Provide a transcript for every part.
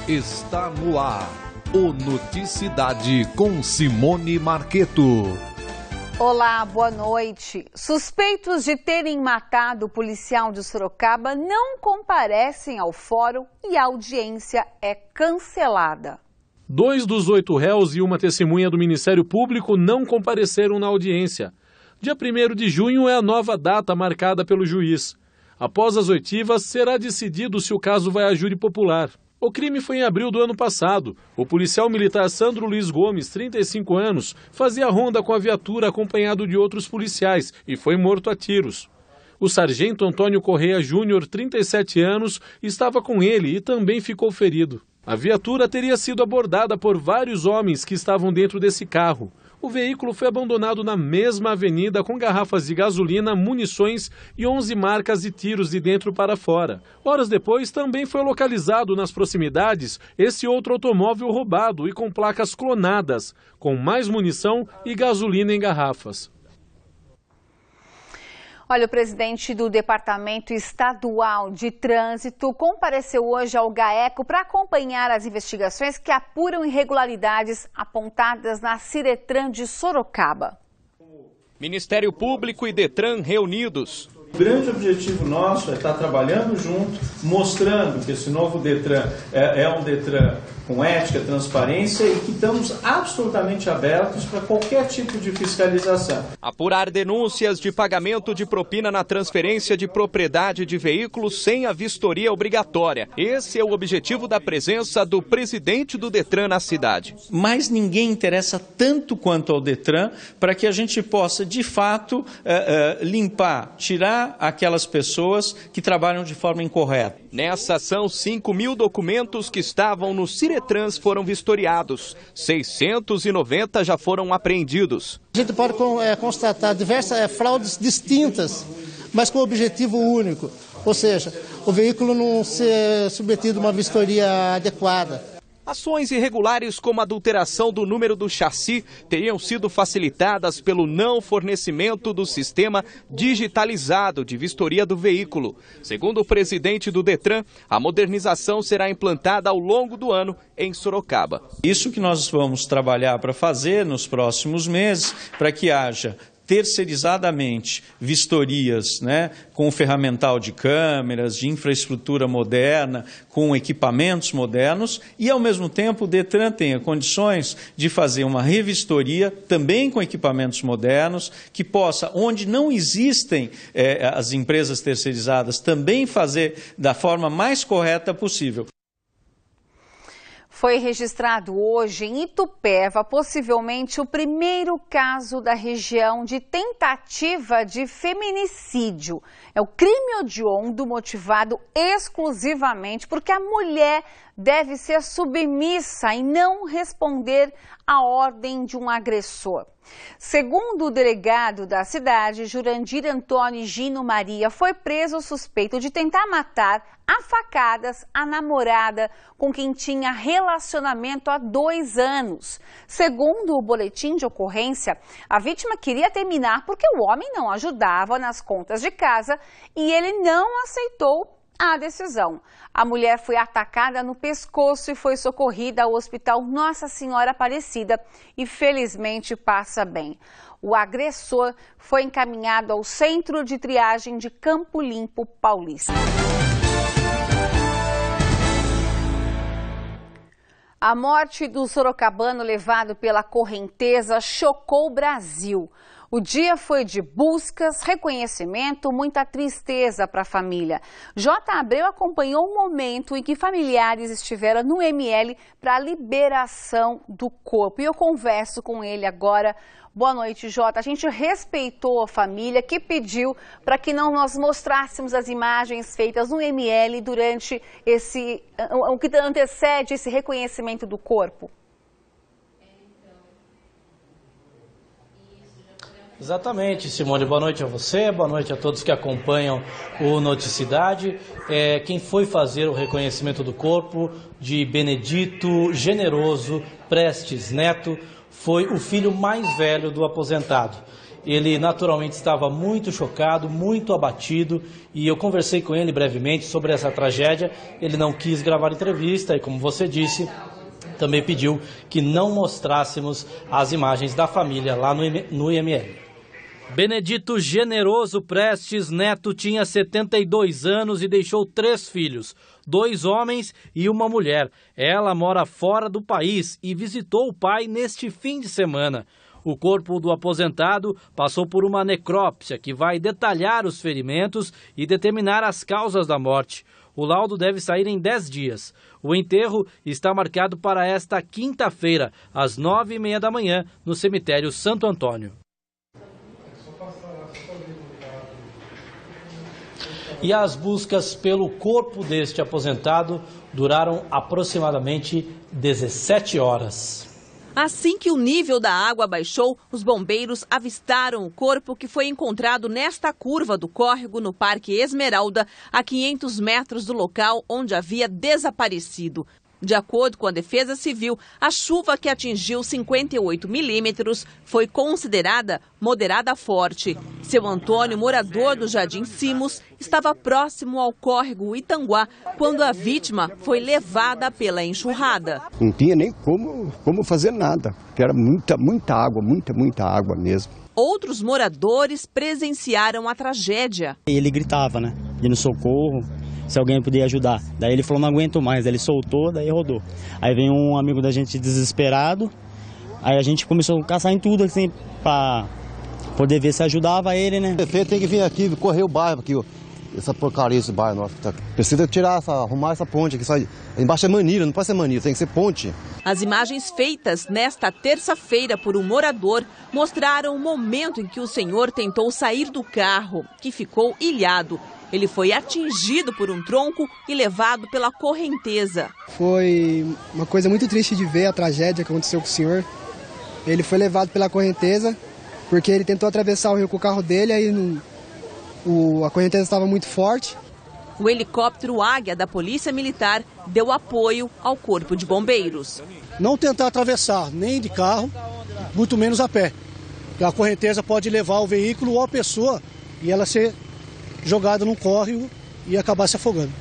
Está no ar o Noticidade com Simone Marqueto. Olá, boa noite. Suspeitos de terem matado o policial de Sorocaba não comparecem ao fórum e a audiência é cancelada. 2 dos 8 réus e uma testemunha do Ministério Público não compareceram na audiência. Dia 1º de junho é a nova data marcada pelo juiz. Após as oitivas, será decidido se o caso vai a júri popular. O crime foi em abril do ano passado. O policial militar Sandro Luiz Gomes, 35 anos, fazia ronda com a viatura acompanhado de outros policiais e foi morto a tiros. O sargento Antônio Correia Júnior, 37 anos, estava com ele e também ficou ferido. A viatura teria sido abordada por vários homens que estavam dentro desse carro. O veículo foi abandonado na mesma avenida com garrafas de gasolina, munições e 11 marcas de tiros de dentro para fora. Horas depois, também foi localizado nas proximidades esse outro automóvel roubado e com placas clonadas, com mais munição e gasolina em garrafas. Olha, o presidente do Departamento Estadual de Trânsito compareceu hoje ao GAECO para acompanhar as investigações que apuram irregularidades apontadas na Ciretran de Sorocaba. Ministério Público e Detran reunidos. O grande objetivo nosso é estar trabalhando junto, mostrando que esse novo Detran é um Detran com ética, transparência e que estamos absolutamente abertos para qualquer tipo de fiscalização. Apurar denúncias de pagamento de propina na transferência de propriedade de veículos sem a vistoria obrigatória. Esse é o objetivo da presença do presidente do Detran na cidade. Mas ninguém interessa tanto quanto ao Detran para que a gente possa, de fato, limpar, tirar aquelas pessoas que trabalham de forma incorreta. Nessa ação, 5.000 documentos que estavam no Ciretrans foram vistoriados. 690 já foram apreendidos. A gente pode constatar diversas fraudes distintas, mas com objetivo único. Ou seja, o veículo não ser submetido a uma vistoria adequada. Ações irregulares como a adulteração do número do chassi teriam sido facilitadas pelo não fornecimento do sistema digitalizado de vistoria do veículo. Segundo o presidente do Detran, a modernização será implantada ao longo do ano em Sorocaba. Isso que nós vamos trabalhar para fazer nos próximos meses, para que haja terceirizadamente vistorias, com ferramental de câmeras, de infraestrutura moderna, com equipamentos modernos e, ao mesmo tempo, o Detran tenha condições de fazer uma revistoria também com equipamentos modernos, que possa, onde não existem as empresas terceirizadas, também fazer da forma mais correta possível. Foi registrado hoje em Itupeva, possivelmente o primeiro caso da região de tentativa de feminicídio. É o crime hediondo motivado exclusivamente porque a mulher deve ser submissa e não responder à ordem de um agressor. Segundo o delegado da cidade, Jurandir Antônio Gino Maria, foi preso suspeito de tentar matar a facadas a namorada com quem tinha relacionamento há 2 anos. Segundo o boletim de ocorrência, a vítima queria terminar porque o homem não ajudava nas contas de casa e ele não aceitou a decisão. A mulher foi atacada no pescoço e foi socorrida ao Hospital Nossa Senhora Aparecida e felizmente passa bem. O agressor foi encaminhado ao Centro de Triagem de Campo Limpo Paulista. A morte do sorocabano levado pela correnteza chocou o Brasil. O dia foi de buscas, reconhecimento, muita tristeza para a família. J. Abreu acompanhou o momento em que familiares estiveram no ML para a liberação do corpo. E eu converso com ele agora. Boa noite, Jota. A gente respeitou a família que pediu para que não nós mostrássemos as imagens feitas no ML durante o que antecede esse reconhecimento do corpo. Exatamente, Simone. Boa noite a você, boa noite a todos que acompanham o Noticidade. Quem foi fazer o reconhecimento do corpo de Benedito Generoso Prestes Neto foi o filho mais velho do aposentado. Ele naturalmente estava muito chocado, muito abatido, e eu conversei com ele brevemente sobre essa tragédia. Ele não quis gravar entrevista e, como você disse, também pediu que não mostrássemos as imagens da família lá no IML. Benedito Generoso Prestes Neto tinha 72 anos e deixou 3 filhos, 2 homens e uma mulher. Ela mora fora do país e visitou o pai neste fim de semana. O corpo do aposentado passou por uma necrópsia que vai detalhar os ferimentos e determinar as causas da morte. O laudo deve sair em 10 dias. O enterro está marcado para esta quinta-feira, às 9h30 da manhã, no cemitério Santo Antônio. E as buscas pelo corpo deste aposentado duraram aproximadamente 17 horas. Assim que o nível da água baixou, os bombeiros avistaram o corpo que foi encontrado nesta curva do córrego no Parque Esmeralda, a 500 metros do local onde havia desaparecido. De acordo com a Defesa Civil, a chuva que atingiu 58 milímetros foi considerada moderada forte. Seu Antônio, morador do Jardim Simos, estava próximo ao córrego Itanguá quando a vítima foi levada pela enxurrada. Não tinha nem como fazer nada, porque era muita água mesmo. Outros moradores presenciaram a tragédia. Ele gritava, né, pedindo socorro, se alguém podia ajudar. Daí ele falou, não aguento mais, ele soltou, daí rodou. Aí vem um amigo da gente desesperado, aí a gente começou a caçar em tudo, assim, pra poder ver se ajudava ele, né. O prefeito tem que vir aqui, correr o bairro aqui, ó. Essa porcaria, esse bairro nosso. Precisa arrumar essa ponte aqui. Embaixo é manilha, não pode ser manilha, tem que ser ponte. As imagens feitas nesta terça-feira por um morador mostraram o momento em que o senhor tentou sair do carro, que ficou ilhado. Ele foi atingido por um tronco e levado pela correnteza. Foi uma coisa muito triste de ver a tragédia que aconteceu com o senhor. Ele foi levado pela correnteza porque ele tentou atravessar o rio com o carro dele, aí a correnteza estava muito forte. O helicóptero Águia da Polícia Militar deu apoio ao Corpo de Bombeiros. Não tentar atravessar nem de carro, muito menos a pé. A correnteza pode levar o veículo ou a pessoa e ela ser jogada num córrego e acabar se afogando.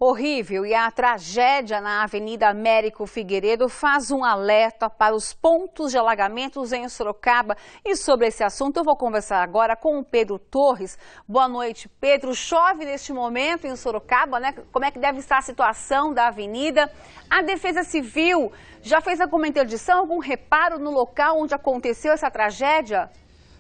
Horrível, e a tragédia na Avenida Américo Figueiredo faz um alerta para os pontos de alagamentos em Sorocaba. E sobre esse assunto eu vou conversar agora com o Pedro Torres. Boa noite, Pedro. Chove neste momento em Sorocaba, né? Como é que deve estar a situação da avenida? A Defesa Civil já fez alguma interdição, algum reparo no local onde aconteceu essa tragédia?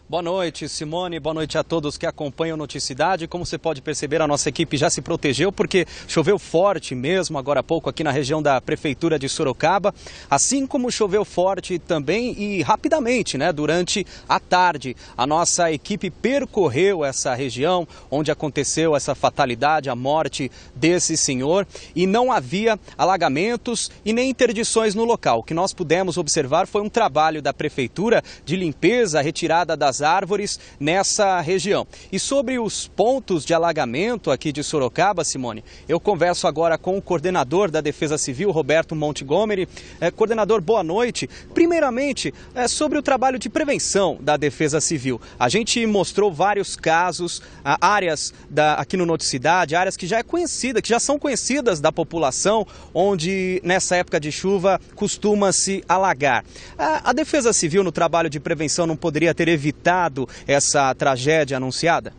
Boa noite, Simone. Boa noite a todos que acompanham o Noticidade. Como você pode perceber, a nossa equipe já se protegeu porque choveu forte mesmo agora há pouco aqui na região da Prefeitura de Sorocaba. Assim como choveu forte também e rapidamente, né, durante a tarde. A nossa equipe percorreu essa região onde aconteceu essa fatalidade, a morte desse senhor. E não havia alagamentos e nem interdições no local. O que nós pudemos observar foi um trabalho da Prefeitura de limpeza, retirada das árvores nessa região. E sobre os pontos de alagamento aqui de Sorocaba, Simone, eu converso agora com o coordenador da Defesa Civil, Roberto Montgomery. Coordenador, boa noite. Primeiramente, sobre o trabalho de prevenção da Defesa Civil. A gente mostrou vários casos, áreas aqui no Noticidade, áreas que já é conhecida, que já são conhecidas da população, onde nessa época de chuva costuma se alagar. A Defesa Civil no trabalho de prevenção não poderia ter evitado essa tragédia anunciada?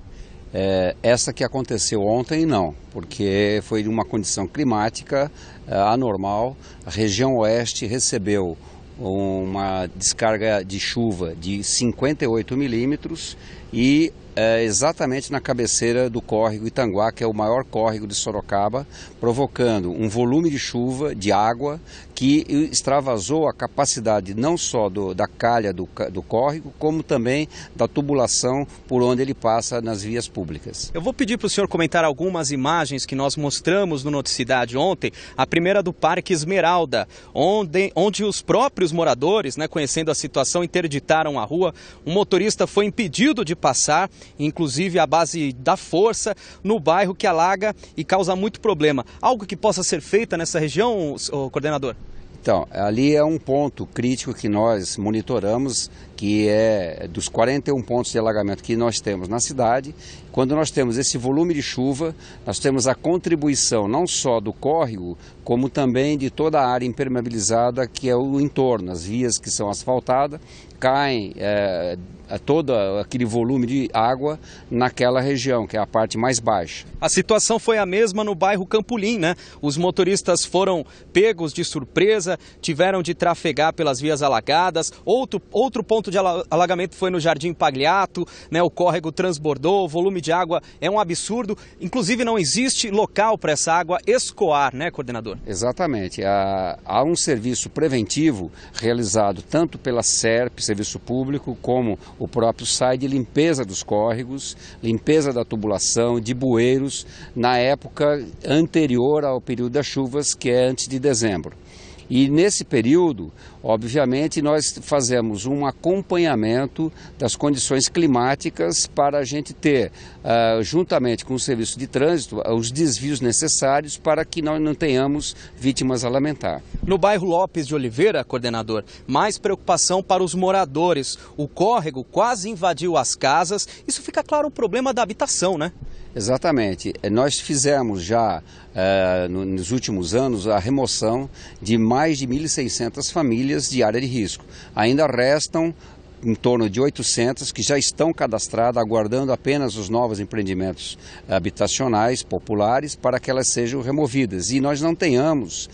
Essa que aconteceu ontem não, porque foi uma condição climática anormal. A região oeste recebeu uma descarga de chuva de 58 milímetros e exatamente na cabeceira do córrego Itanguá, que é o maior córrego de Sorocaba, provocando um volume de chuva, de água, que extravasou a capacidade não só da calha do córrego, como também da tubulação por onde ele passa nas vias públicas. Eu vou pedir para o senhor comentar algumas imagens que nós mostramos no Noticidade ontem. A primeira do Parque Esmeralda, onde os próprios moradores, né, conhecendo a situação, interditaram a rua. Um motorista foi impedido de passar, inclusive à base da força, no bairro que alaga e causa muito problema. Algo que possa ser feito nessa região, coordenador? Então, ali é um ponto crítico que nós monitoramos, que é dos 41 pontos de alagamento que nós temos na cidade. Quando nós temos esse volume de chuva, nós temos a contribuição não só do córrego, como também de toda a área impermeabilizada que é o entorno, as vias que são asfaltadas, caem todo aquele volume de água naquela região, que é a parte mais baixa. A situação foi a mesma no bairro Campolim, né? Os motoristas foram pegos de surpresa, tiveram de trafegar pelas vias alagadas. Outro ponto de alagamento foi no Jardim Pagliato, né? O córrego transbordou, o volume de água é um absurdo. Inclusive não existe local para essa água escoar, né, coordenador? Exatamente. Há um serviço preventivo realizado tanto pela SERP, Serviço Público, como o próprio SAI de limpeza dos córregos, limpeza da tubulação, de bueiros, na época anterior ao período das chuvas, que é antes de dezembro. E nesse período, obviamente, nós fazemos um acompanhamento das condições climáticas para a gente ter, juntamente com o serviço de trânsito, os desvios necessários para que nós não tenhamos vítimas a lamentar. No bairro Lopes de Oliveira, coordenador, mais preocupação para os moradores. O córrego quase invadiu as casas. Isso fica claro um problema da habitação, né? Exatamente. Nós fizemos já, nos últimos anos, a remoção de mais de 1.600 famílias de área de risco. Ainda restam em torno de 800 que já estão cadastradas, aguardando apenas os novos empreendimentos habitacionais populares para que elas sejam removidas. E nós não tenhamos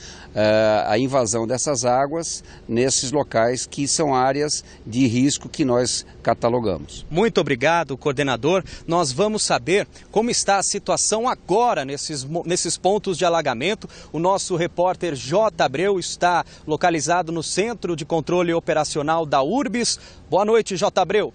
a invasão dessas águas nesses locais que são áreas de risco que nós catalogamos. Muito obrigado, coordenador. Nós vamos saber como está a situação agora nesses pontos de alagamento. O nosso repórter J. Abreu está localizado no Centro de Controle Operacional da URBS. Boa noite, J. Abreu.